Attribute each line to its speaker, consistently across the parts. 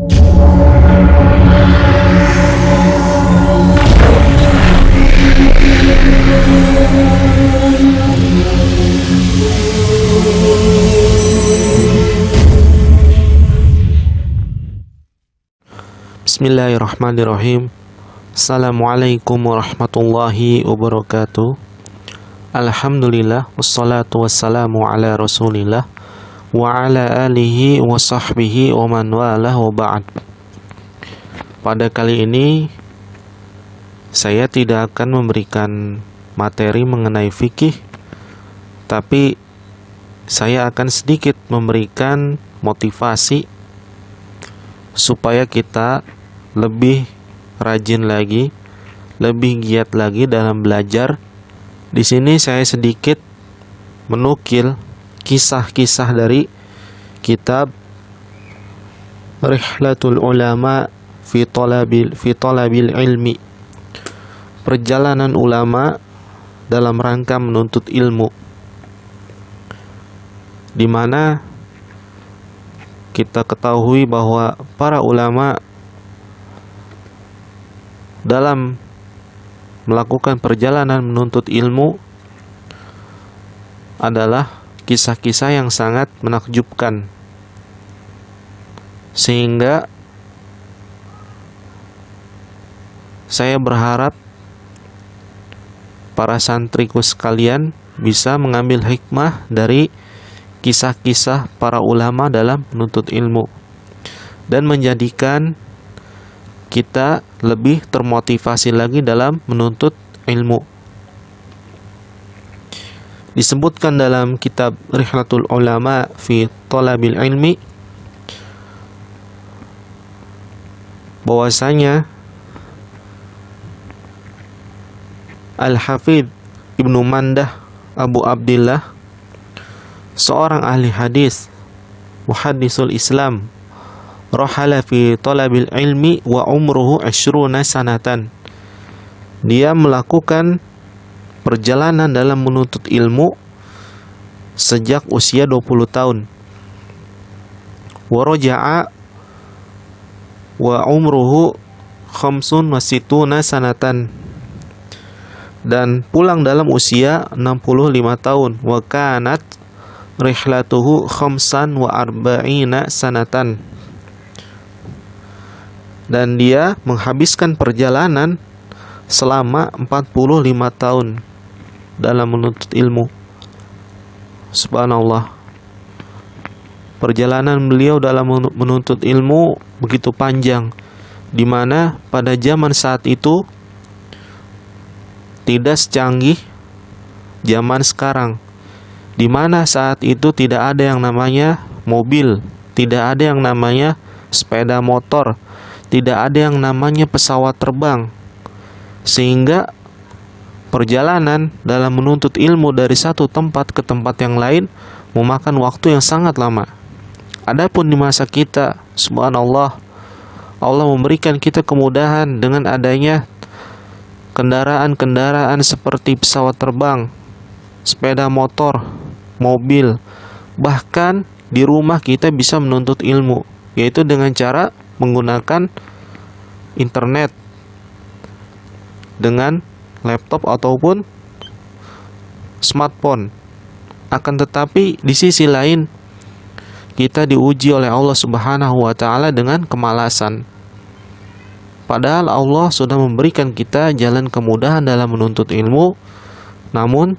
Speaker 1: Bismillahirrahmanirrahim. Assalamualaikum warahmatullahi wabarakatuh. Alhamdulillah, wassalatu wassalamu ala rasulillah wa ala alihi wa sahbihi wa man walah wa ba'd. Pada kali ini saya tidak akan memberikan materi mengenai fikih, tapi saya akan sedikit memberikan motivasi supaya kita lebih rajin lagi, lebih giat lagi dalam belajar. Di sini saya sedikit menukil kisah-kisah dari kitab Rihlatul Ulama fi Talabil Ilmi, perjalanan ulama dalam rangka menuntut ilmu, di mana kita ketahui bahwa para ulama dalam melakukan perjalanan menuntut ilmu adalah kisah-kisah yang sangat menakjubkan, sehingga saya berharap para santriku sekalian bisa mengambil hikmah dari kisah-kisah para ulama dalam menuntut ilmu dan menjadikan kita lebih termotivasi lagi dalam menuntut ilmu. Disebutkan dalam kitab Rihlatul Ulama fi Talabil Ilmi bahwasanya Al-Hafidh Ibnu Mandah Abu Abdillah, seorang ahli hadis, muhaddisul Islam, rahala fi talabil ilmi wa umruhu 20 sanatan. Dia melakukan perjalanan dalam menuntut ilmu sejak usia 20 tahun. Wa raja'a wa umruhu 65 sanatan. Dan pulang dalam usia 65 tahun. Wa kanat rihlatuhu 45 sanatan. Dan dia menghabiskan perjalanan selama 45 tahun dalam menuntut ilmu. Subhanallah. Perjalanan beliau dalam menuntut ilmu begitu panjang, di mana pada zaman saat itu tidak secanggih zaman sekarang, di mana saat itu tidak ada yang namanya mobil, tidak ada yang namanya sepeda motor, tidak ada yang namanya pesawat terbang, sehingga perjalanan dalam menuntut ilmu dari satu tempat ke tempat yang lain memakan waktu yang sangat lama. Adapun di masa kita, subhanallah, Allah memberikan kita kemudahan dengan adanya kendaraan-kendaraan seperti pesawat terbang, sepeda motor, mobil. Bahkan di rumah kita bisa menuntut ilmu, yaitu dengan cara menggunakan internet, dengan laptop ataupun smartphone. Akan tetapi di sisi lain kita diuji oleh Allah Subhanahu wa taala dengan kemalasan. Padahal Allah sudah memberikan kita jalan kemudahan dalam menuntut ilmu, namun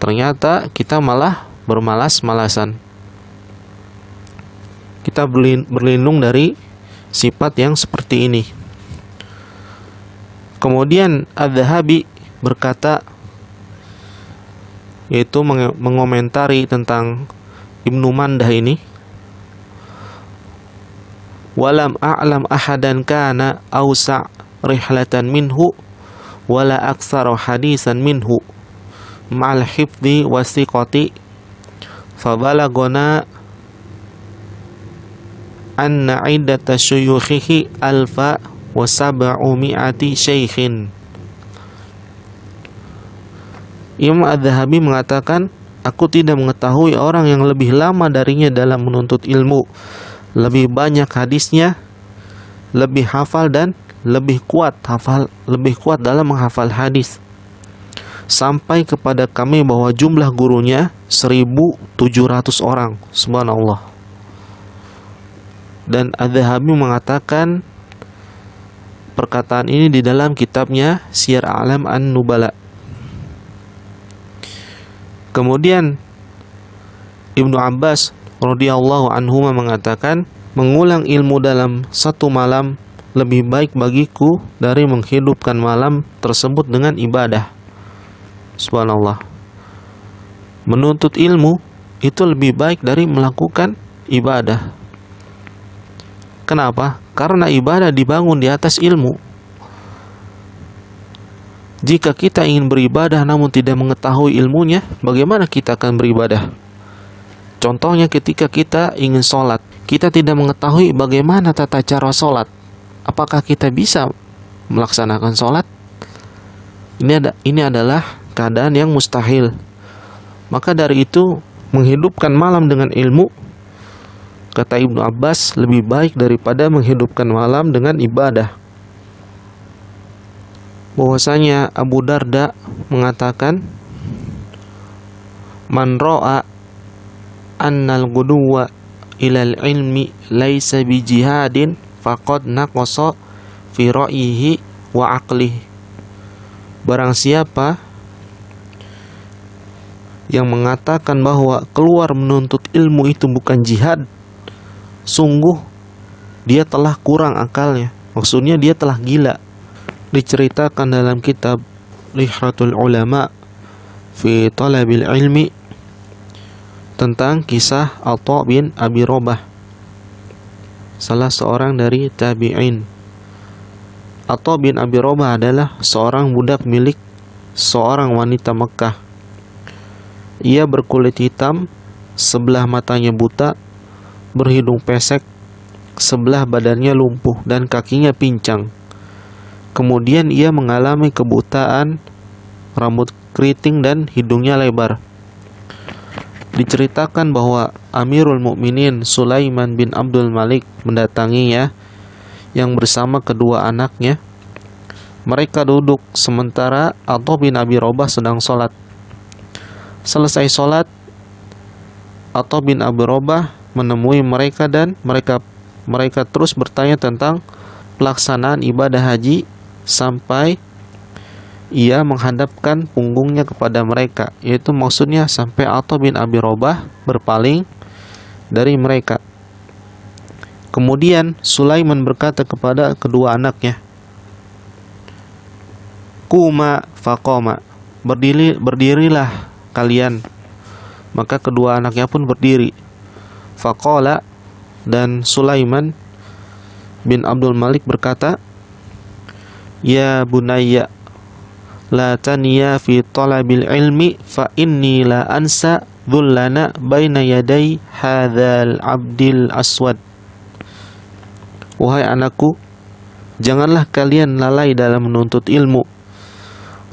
Speaker 1: ternyata kita malah bermalas-malasan. Kita berlindung dari sifat yang seperti ini. Kemudian Adz-Dzahabi berkata, yaitu mengomentari tentang Ibnu Mandah ini, walam a'lam ahadan kana awsa' rihlatan minhu wala aktsara hadisan minhu ma'al hifdhi wasiqati fabalagona anna iddata syuyukhihi alfa wa sab'umi'ati syaikhin. Imam Adz-Dzahabi mengatakan, aku tidak mengetahui orang yang lebih lama darinya dalam menuntut ilmu, lebih banyak hadisnya, lebih hafal dan lebih kuat dalam menghafal hadis, sampai kepada kami bahwa jumlah gurunya 1.700 orang. Subhanallah. Dan Adz-Dzahabi mengatakan perkataan ini di dalam kitabnya Syiar A'lam An-Nubala. Kemudian Ibnu Abbas radhiyallahu anhuma mengatakan, mengulang ilmu dalam satu malam lebih baik bagiku dari menghidupkan malam tersebut dengan ibadah. Subhanallah. Menuntut ilmu itu lebih baik dari melakukan ibadah. Kenapa? Karena ibadah dibangun di atas ilmu. Jika kita ingin beribadah namun tidak mengetahui ilmunya, bagaimana kita akan beribadah? Contohnya ketika kita ingin sholat, kita tidak mengetahui bagaimana tata cara sholat. Apakah kita bisa melaksanakan sholat? Ini adalah keadaan yang mustahil. Maka dari itu, menghidupkan malam dengan ilmu, kata Ibnu Abbas, lebih baik daripada menghidupkan malam dengan ibadah. Bahwasanya Abu Darda mengatakan, man ra'a annal guduwa ilal ilmi laisa bijihadin faqad naqasa fi ra'yihi wa aqlihi. Barang siapa yang mengatakan bahwa keluar menuntut ilmu itu bukan jihad, sungguh dia telah kurang akalnya. Maksudnya dia telah gila. Diceritakan dalam kitab Rihlatul Ulama fi Talabil Ilmi tentang kisah Atha bin Abi Rabah, salah seorang dari tabi'in. Atha bin Abi Rabah adalah seorang budak milik seorang wanita Mekah. Ia berkulit hitam, sebelah matanya buta, berhidung pesek, sebelah badannya lumpuh dan kakinya pincang. Kemudian ia mengalami kebutaan, rambut keriting dan hidungnya lebar. Diceritakan bahwa Amirul Mukminin Sulaiman bin Abdul Malik mendatanginya yang bersama kedua anaknya. Mereka duduk sementara Atha bin Abi Rabah sedang sholat. Selesai sholat, Atha bin Abi Rabah menemui mereka dan mereka terus bertanya tentang pelaksanaan ibadah haji sampai ia menghadapkan punggungnya kepada mereka, yaitu maksudnya sampai Atha bin Abi Rabah berpaling dari mereka. Kemudian Sulaiman berkata kepada kedua anaknya, "Quma faqama." Berdirilah kalian. Maka kedua anaknya pun berdiri. Faqala, dan Sulaiman bin Abdul Malik berkata, "Ya bunayya, la taniya fi talabil ilmi fa inni la ansa dhullana baina yaday hadzal abdil aswad." Wahai anakku, janganlah kalian lalai dalam menuntut ilmu.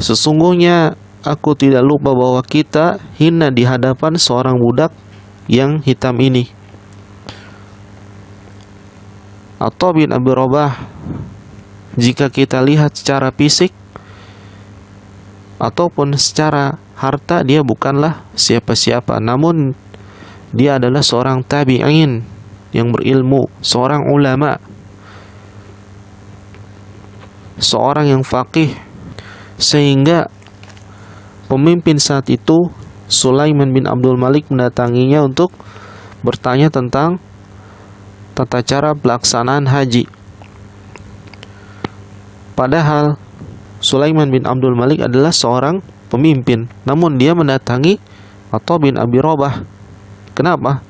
Speaker 1: Sesungguhnya aku tidak lupa bahwa kita hina di hadapan seorang budak yang hitam ini. Atha bin Abi Rabah, jika kita lihat secara fisik ataupun secara harta, dia bukanlah siapa-siapa, namun dia adalah seorang tabi'in yang berilmu, seorang ulama, seorang yang faqih. Sehingga pemimpin saat itu, Sulaiman bin Abdul Malik, mendatanginya untuk bertanya tentang tata cara pelaksanaan haji. Padahal Sulaiman bin Abdul Malik adalah seorang pemimpin, namun dia mendatangi Atha bin Abi Rabah. Kenapa?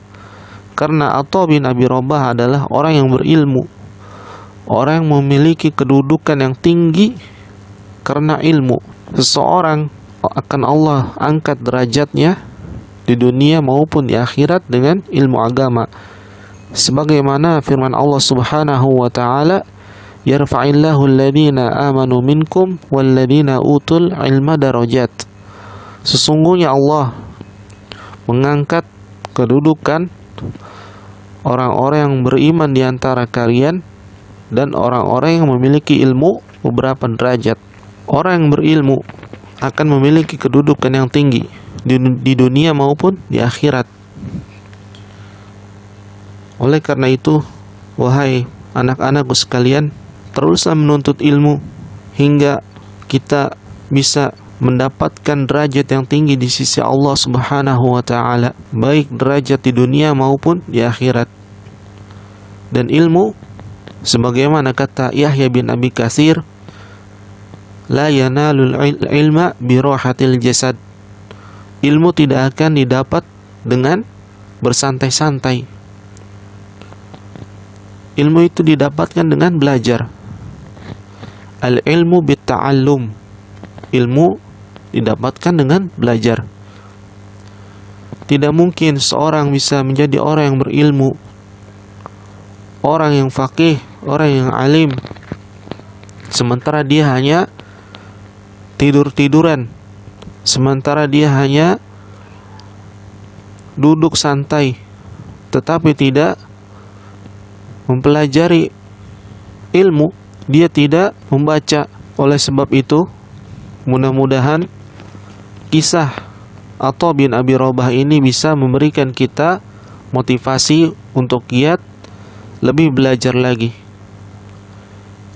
Speaker 1: Karena Atha bin Abi Rabah adalah orang yang berilmu, orang yang memiliki kedudukan yang tinggi karena ilmu. Seseorang akan Allah angkat derajatnya di dunia maupun di akhirat dengan ilmu agama. Sebagaimana firman Allah Subhanahu wa taala, yarfa'illahu alladhina amanu minkum walladhina utul ilma darajat. Sesungguhnya Allah mengangkat kedudukan orang-orang yang beriman di antara kalian dan orang-orang yang memiliki ilmu beberapa derajat. Orang yang berilmu akan memiliki kedudukan yang tinggi di dunia maupun di akhirat. Oleh karena itu, wahai anak-anakku sekalian, teruslah menuntut ilmu hingga kita bisa mendapatkan derajat yang tinggi di sisi Allah Subhanahu wa taala, baik derajat di dunia maupun di akhirat. Dan ilmu, sebagaimana kata Yahya bin Abi Katsir, la yanalul ilma bi rahatil jasad. Ilmu tidak akan didapat dengan bersantai-santai. Ilmu itu didapatkan dengan belajar. Al ilmu bit ta'allum. Ilmu didapatkan dengan belajar. Tidak mungkin seorang bisa menjadi orang yang berilmu, orang yang faqih, orang yang alim, sementara dia hanya tidur-tiduran, sementara dia hanya duduk santai, tetapi tidak mempelajari ilmu, dia tidak membaca. Oleh sebab itu, mudah-mudahan kisah Atha bin Abi Rabah ini bisa memberikan kita motivasi untuk giat lebih belajar lagi.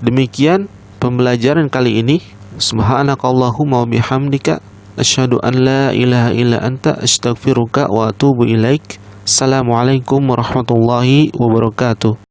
Speaker 1: Demikian pembelajaran kali ini. Subhanakallahumma wa bihamdika asyhadu an la ilaha illa anta astaghfiruka wa atubu ilaik. Assalamualaikum warahmatullahi wabarakatuh.